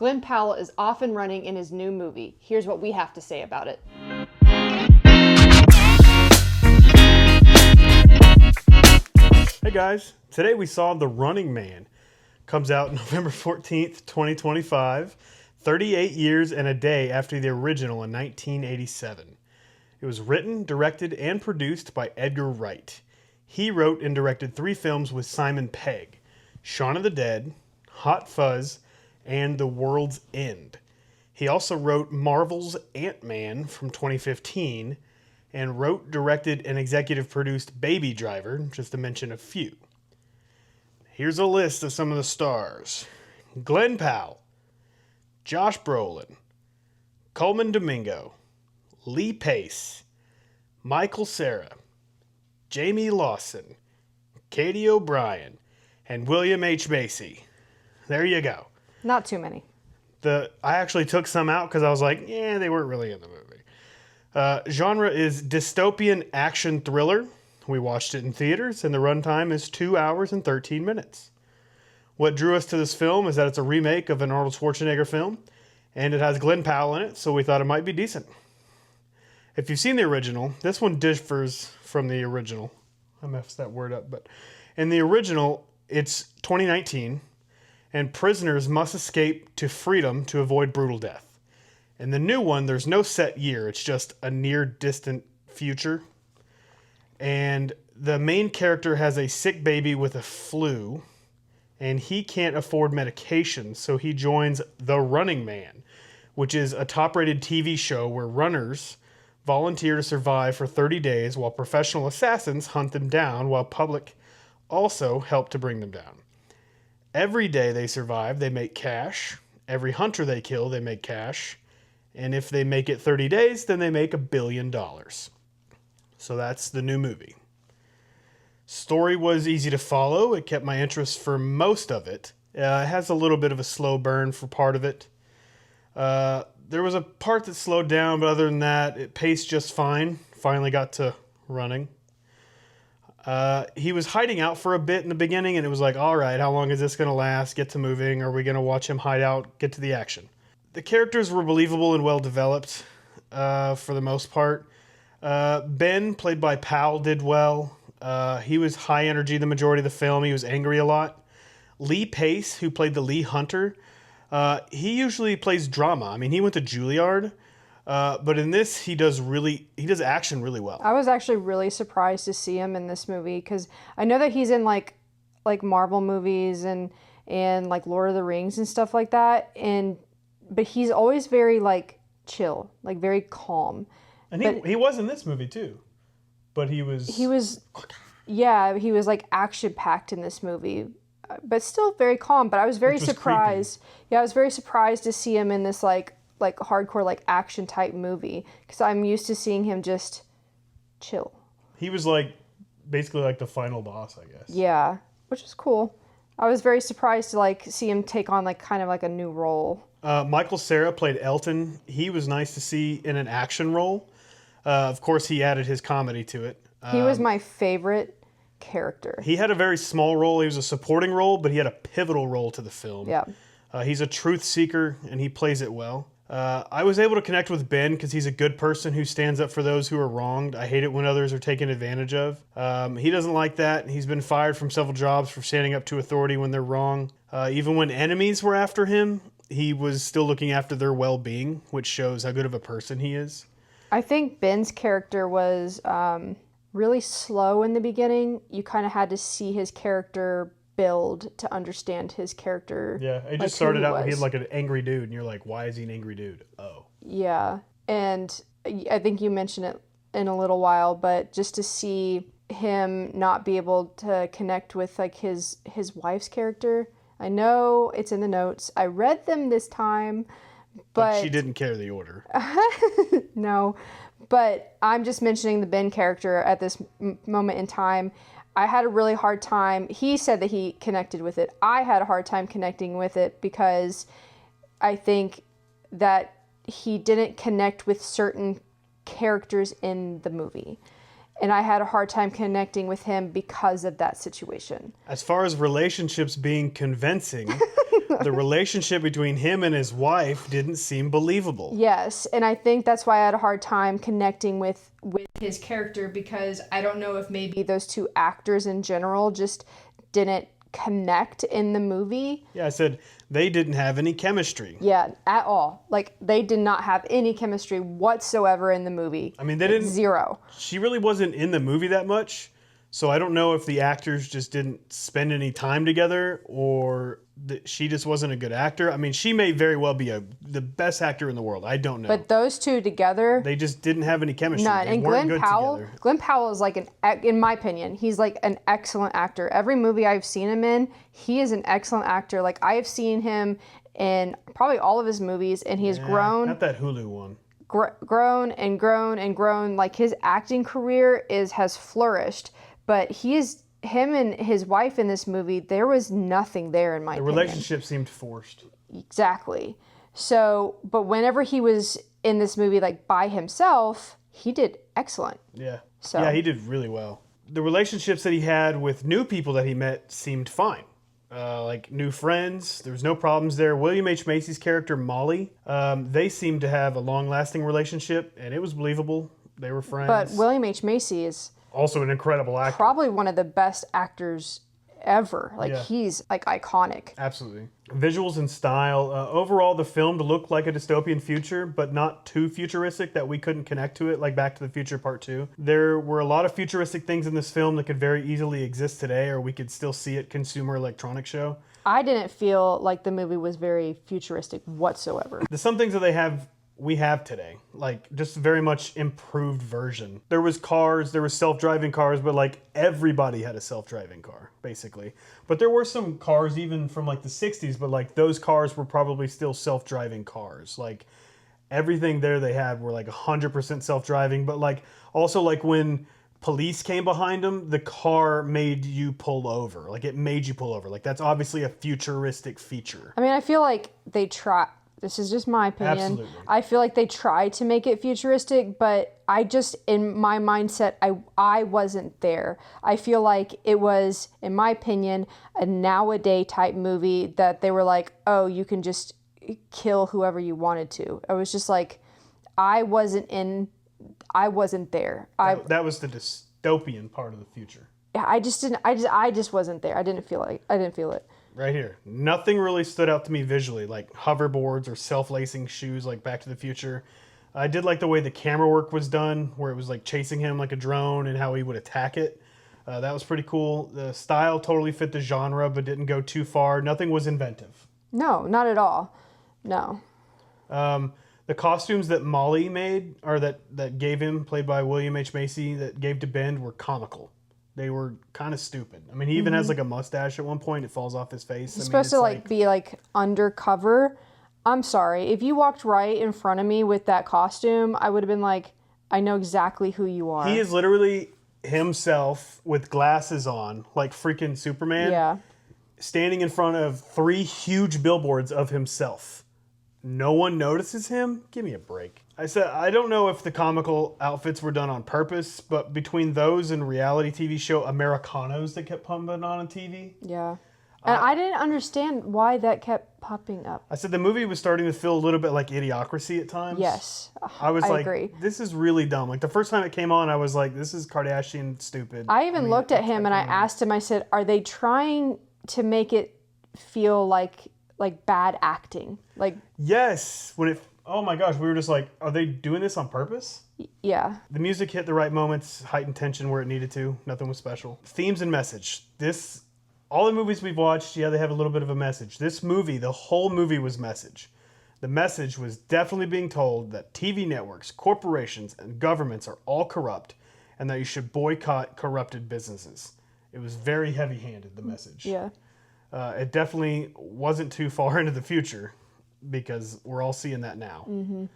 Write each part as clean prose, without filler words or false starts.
Glen Powell is off and running in his new movie. Here's what we have to say about it. Hey guys, today we saw The Running Man. Comes out November 14th, 2025, 38 years and a day after the original in 1987. It was written, directed, and produced by Edgar Wright. He wrote and directed 3 films with Simon Pegg: Shaun of the Dead, Hot Fuzz, and The World's End. He also wrote Marvel's Ant-Man from 2015, and wrote, directed, and executive produced Baby Driver, just to mention a few. Here's a list of some of the stars: Glen Powell, Josh Brolin, Coleman Domingo, Lee Pace, Michael Cera, Jamie Lawson, Katie O'Brien, and William H. Macy. There you go. Not too many. I actually took some out because I was like, yeah, they weren't really in the movie. Genre is dystopian action thriller. We watched it in theaters, and the runtime is 2 hours and 13 minutes. What drew us to this film is that it's a remake of an Arnold Schwarzenegger film, and it has Glen Powell in it, so we thought it might be decent. If you've seen the original, this one differs from the original. I messed that word up, but in the original, it's 2019, and prisoners must escape to freedom to avoid brutal death. In the new one, there's no set year. It's just a near distant future. And the main character has a sick baby with a flu, and he can't afford medication, so he joins The Running Man, which is a top-rated TV show where runners volunteer to survive for 30 days while professional assassins hunt them down, while public also help to bring them down. Every day they survive, they make cash. Every hunter they kill, they make cash. And if they make it 30 days, then they make $1 billion. So that's the new movie. Story was easy to follow. It kept my interest for most of it. It has a little bit of a slow burn for part of it. There was a part that slowed down, but other than that, it paced just fine. Finally got to running. He was hiding out for a bit in the beginning, and it was like, all right, how long is this going to last? Get to moving. Are we going to watch him hide out? Get to the action. The characters were believable and well developed for the most part. Ben, played by Powell, did well. He was high energy the majority of the film. He was angry a lot. Lee Pace, who played the Lee Hunter, he usually plays drama. I mean, he went to Juilliard, but in this, he does action really well. I was actually really surprised to see him in this movie because I know that he's in like Marvel movies and like Lord of the Rings and stuff like that, but he's always very like chill, like very calm. And he was in this movie too, but he was like action packed in this movie, but still very calm. But I was very surprised. Creepy. Yeah, I was very surprised to see him in this like hardcore like action type movie because I'm used to seeing him just chill. He was like basically like the final boss, I guess. Yeah, which is cool. I was very surprised to like see him take on like kind of like a new role. Michael Cera played Elton. He was nice to see in an action role. Of course, he added his comedy to it. He was my favorite character. He had a very small role. He was a supporting role, but he had a pivotal role to the film. Yeah. He's a truth seeker, and he plays it well. I was able to connect with Ben because he's a good person who stands up for those who are wronged. I hate it when others are taken advantage of. He doesn't like that. He's been fired from several jobs for standing up to authority when they're wrong. Even when enemies were after him, he was still looking after their well-being, which shows how good of a person he is. I think Ben's character was really slow in the beginning. You kind of had to see his character build to understand his character. Yeah, it just started out when he had like an angry dude, and you're like, why is he an angry dude? Oh. Yeah, and I think you mentioned it in a little while, but just to see him not be able to connect with like his wife's character. I know it's in the notes. I read them this time, but she didn't carry the order. No, but I'm just mentioning the Ben character at this moment in time. I had a really hard time. He said that he connected with it. I had a hard time connecting with it because I think that he didn't connect with certain characters in the movie. And I had a hard time connecting with him because of that situation. As far as relationships being convincing, The relationship between him and his wife didn't seem believable. Yes, and I think that's why I had a hard time connecting with his character, because I don't know if maybe those two actors in general just didn't connect in the movie. Yeah, I said they didn't have any chemistry. Yeah, at all. Like, they did not have any chemistry whatsoever in the movie. I mean, they didn't... Zero. She really wasn't in the movie that much, so I don't know if the actors just didn't spend any time together or she just wasn't a good actor. I mean, she may very well be the best actor in the world. I don't know. But those two together... They just didn't have any chemistry. None. They And weren't Glen good Powell... together. Glen Powell is like in my opinion, he's like an excellent actor. Every movie I've seen him in, he is an excellent actor. Like, I have seen him in probably all of his movies, and he has grown... Not that Hulu one. Grown and grown and grown. Like, his acting career has flourished, but him and his wife in this movie, there was nothing there in my opinion. The relationship seemed forced. Exactly. So, but whenever he was in this movie, like, by himself, he did excellent. Yeah. So. Yeah, he did really well. The relationships that he had with new people that he met seemed fine. Like new friends, there was no problems there. William H. Macy's character, Molly, they seemed to have a long-lasting relationship, and it was believable. They were friends. But William H. Macy is also an incredible actor. probably one of the best actors ever. Like, he's like iconic. Absolutely. Visuals and style. Overall, the film looked like a dystopian future, but not too futuristic that we couldn't connect to it, like Back to the Future Part 2. There were a lot of futuristic things in this film that could very easily exist today, or we could still see it Consumer Electronics Show. I didn't feel like the movie was very futuristic whatsoever. There's some things that we have today, like just a very much improved version. There was cars, there was self-driving cars, but like everybody had a self-driving car, basically. But there were some cars even from like the 60s, but like those cars were probably still self-driving cars. Like everything there they had were like 100% self-driving, but like also like when police came behind them, the car made you pull over. Like it made you pull over. Like that's obviously a futuristic feature. I mean, I feel like they try. This is just my opinion. Absolutely. I feel like they tried to make it futuristic, but I just, in my mindset, I wasn't there. I feel like it was, in my opinion, a nowadays type movie that they were like, oh, you can just kill whoever you wanted to. I was just like, I wasn't there. That was the dystopian part of the future. I just wasn't there. I didn't feel it. Right here. Nothing really stood out to me visually, like hoverboards or self-lacing shoes like Back to the Future. I did like the way the camera work was done, where it was like chasing him like a drone and how he would attack it. That was pretty cool. The style totally fit the genre, but didn't go too far. Nothing was inventive. No, not at all. No. The costumes that Molly made, or that gave him, played by William H. Macy, that gave to Ben, were comical. They were kind of stupid. I mean, he even has like a mustache at one point. It falls off his face. He's supposed to be like undercover. I'm sorry. If you walked right in front of me with that costume, I would have been like, I know exactly who you are. He is literally himself with glasses on, like freaking Superman. Yeah. Standing in front of 3 huge billboards of himself. No one notices him? Give me a break. I said, I don't know if the comical outfits were done on purpose, but between those and reality TV show Americanos that kept pumping on TV. Yeah. And I didn't understand why that kept popping up. I said the movie was starting to feel a little bit like Idiocracy at times. Yes. I was like, agree. This is really dumb. Like the first time it came on, I was like, this is Kardashian stupid. I even looked at him and I asked him, I said, are they trying to make it feel like bad acting? Like, yes. Oh my gosh, we were just like, are they doing this on purpose? Yeah. The music hit the right moments, heightened tension where it needed to. Nothing was special. Themes and message. All the movies we've watched, yeah, they have a little bit of a message. This movie, the whole movie was message. The message was definitely being told that TV networks, corporations, and governments are all corrupt and that you should boycott corrupted businesses. It was very heavy-handed, the message. Yeah. It definitely wasn't too far into the future, because we're all seeing that now. Mm-hmm.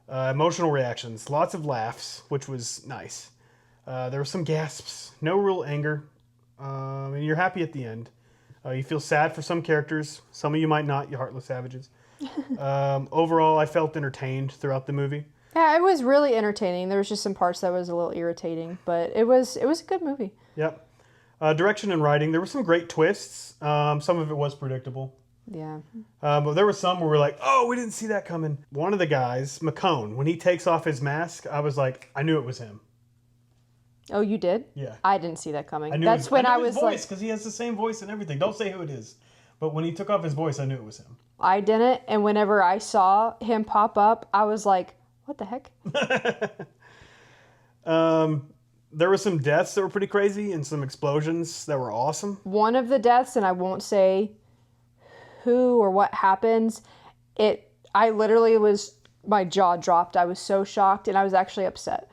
Emotional reactions, lots of laughs, which was nice. There were some gasps, no real anger. And you're happy at the end. You feel sad for some characters. Some of you might not, you heartless savages. Overall, I felt entertained throughout the movie. Yeah, it was really entertaining. There was just some parts that was a little irritating, but it was a good movie. Yep. Direction and writing, there were some great twists. Some of it was predictable. Yeah. But there were some where we're like, oh, we didn't see that coming. One of the guys, McCone, when he takes off his mask, I was like, I knew it was him. Oh, you did? Yeah. I didn't see that coming. I knew That's his, when I I knew his was voice like, because he has the same voice and everything. Don't say who it is. But when he took off his voice, I knew it was him. I didn't. And whenever I saw him pop up, I was like, what the heck? There were some deaths that were pretty crazy and some explosions that were awesome. One of the deaths, and I won't say who or what happens, I literally my jaw dropped. I was so shocked, and I was actually upset.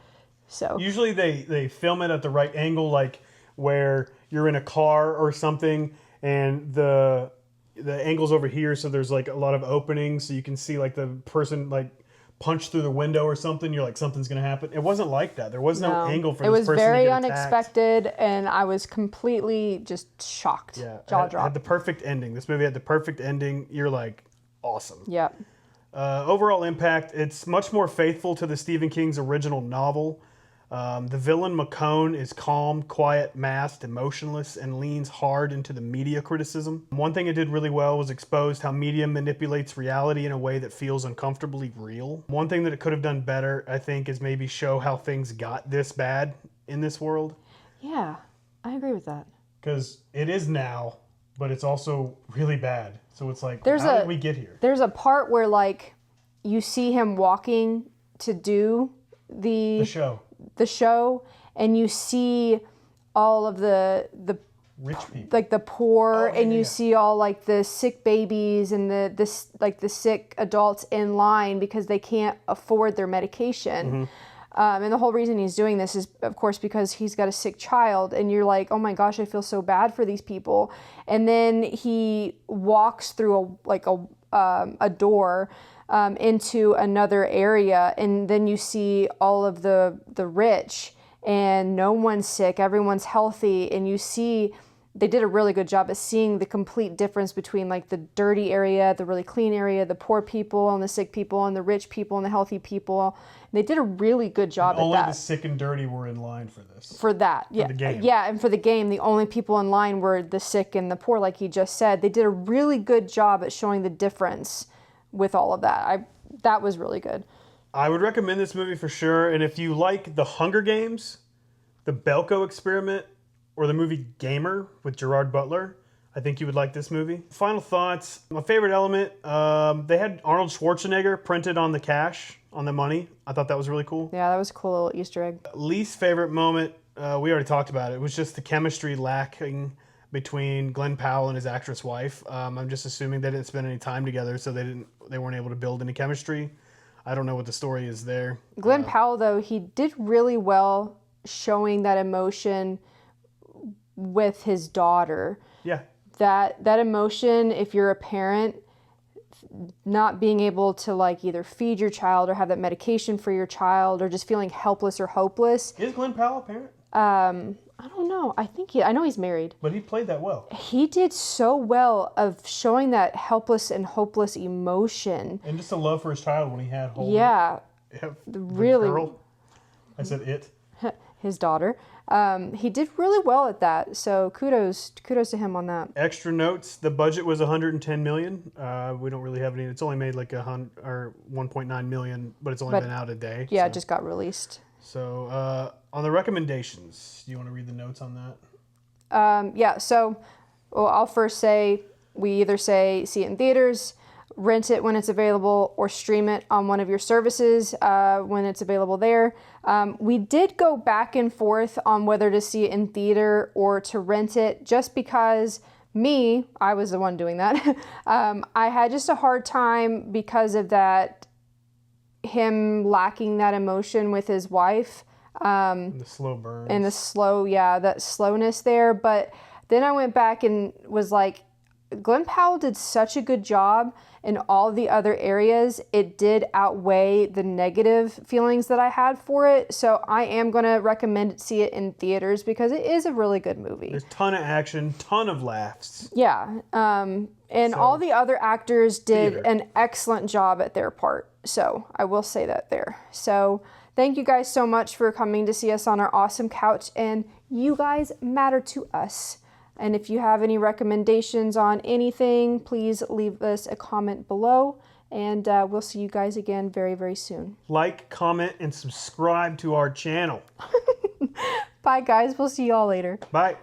So Usually they film it at the right angle, like where you're in a car or something, and the angle's over here, so there's like a lot of openings, so you can see like the person like punch through the window or something. You're like, something's gonna happen. It wasn't like that. There was no angle for this person to get It was very attacked. unexpected, and I was completely just shocked. Yeah, Jaw had dropped. the perfect ending. This movie had the perfect ending. You're like, awesome. Yeah. Overall impact, it's much more faithful to the Stephen King's original novel. The villain McCone is calm, quiet, masked, emotionless, and leans hard into the media criticism. One thing it did really well was expose how media manipulates reality in a way that feels uncomfortably real. One thing that it could have done better, I think, is maybe show how things got this bad in this world. Yeah, I agree with that. Because it is now, but it's also really bad. So it's like, how did we get here? There's a part where like you see him walking to do the show, and you see all of the rich people, like the poor, and you see all like the sick babies and the sick adults in line because they can't afford their medication. And the whole reason he's doing this is, of course, because he's got a sick child, and you're like, oh my gosh, I feel so bad for these people. And then he walks through a door into another area, and then you see all of the rich, and no one's sick, everyone's healthy, and you see they did a really good job at seeing the complete difference between like the dirty area, the really clean area, the poor people and the sick people, and the rich people and the healthy people. And they did a really good job at that. Only the sick and dirty were in line for this. For that, yeah. For the game. Yeah, and for the game, the only people in line were the sick and the poor, like he just said. They did a really good job at showing the difference with all of that. That was really good. I would recommend this movie for sure. And if you like The Hunger Games, The Belko Experiment, or the movie Gamer with Gerard Butler, I think you would like this movie. Final thoughts. My favorite element, they had Arnold Schwarzenegger printed on the cash, on the money. I thought that was really cool. Yeah, that was a cool little Easter egg. Least favorite moment, we already talked about it. It was just the chemistry lacking between Glen Powell and his actress wife. I'm just assuming they didn't spend any time together, so they weren't able to build any chemistry. I don't know what the story is there. Glen Powell, though, he did really well showing that emotion with his daughter. Yeah. That emotion, if you're a parent, not being able to like either feed your child or have that medication for your child, or just feeling helpless or hopeless. Is Glen Powell a parent? I don't know. I know he's married. But he played that well. He did so well of showing that helpless and hopeless emotion. And just a love for his child when he had hold. Yeah. Really. Girl. I said it. His daughter. He did really well at that. So kudos to him on that. Extra notes. The budget was $110 million. We don't really have any. It's only made like 1.9 million, but it's only been out a day. Yeah, so. It just got released. So on the recommendations, do you want to read the notes on that? Yeah. So, I'll first say we either say see it in theaters, rent it when it's available, or stream it on one of your services when it's available there. We did go back and forth on whether to see it in theater or to rent it, just because I was the one doing that. I had just a hard time because of that, him lacking that emotion with his wife. The slow burns. And that slowness there. But then I went back and was like, Glen Powell did such a good job in all the other areas. It did outweigh the negative feelings that I had for it. So I am going to recommend see it in theaters because it is a really good movie. There's a ton of action, ton of laughs. Yeah. And all the other actors did an excellent job at their part. So I will say that there. So thank you guys so much for coming to see us on our awesome couch. And you guys matter to us. And if you have any recommendations on anything, please leave us a comment below. And we'll see you guys again very, very soon. Like, comment, and subscribe to our channel. Bye, guys. We'll see you all later. Bye.